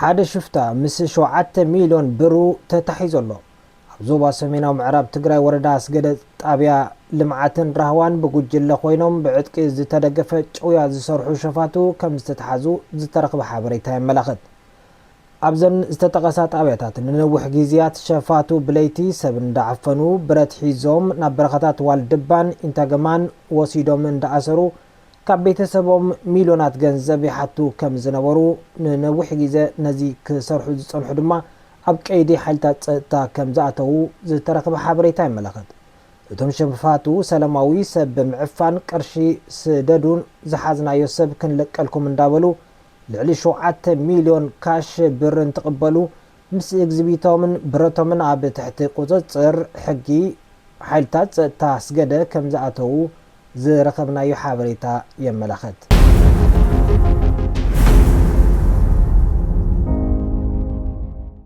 حدا شفتا مس 7 مليون برو تتحيزلو ዞባ ሰሜናዊ ምዕራብ ትግራይ ወረዳ አስገደ ጣቢያ ልምዓትን ራህዋን በጉጅለ ኮይኖም ብዕጥቂ ዝተደገፈ ጨውያ ዝሰርሑ ሸፋቱ ከም ዝተተሓዙ ዝተረኽበ ሓበሬታ የመላኽት ኣብዘን ዝተጠቀሳ ጣብያታት ንነዊሕ ጊዜያት ሸፋቱ ብለይቲ ሰብ እንዳዓፈኑ ብረት ሒዞም ናብ በረኸታት ዋልድባን ኢንታገማን ወሲዶም እንዳኣሰሩ ካብ ቤተሰቦም ሚሊዮናት ገንዘብ ይሓቱ ከም ዝነበሩ ንነዊሕ ጊዜ ነዚ ክሰርሑ ዝጸንሑ ድማ ኣብ ቀይዲ ሓይልታት ጸጥታ ከም ዝኣተው ዝተረኽበ ሓበሬታ ይመላኽት እቶም ሸፋቱ ሰላማዊ ሰብ ብምዕፋን ቅርሺ ስደዱን ዝሓዝናዮ ሰብ ክንለቀልኩም እንዳበሉ ልዕሊ 7 ሚሊዮን ካሽ ብርን ተቀበሉ ምስ ኤግዚቢቶምን ብረቶምን ኣብ ትሕቲ ቁጥጥር ሕጊ ሓይልታት ጸጥታ ኣስገደ ከም ዝኣተው ዝረኸብናዮ ሓበሬታ የመላኽት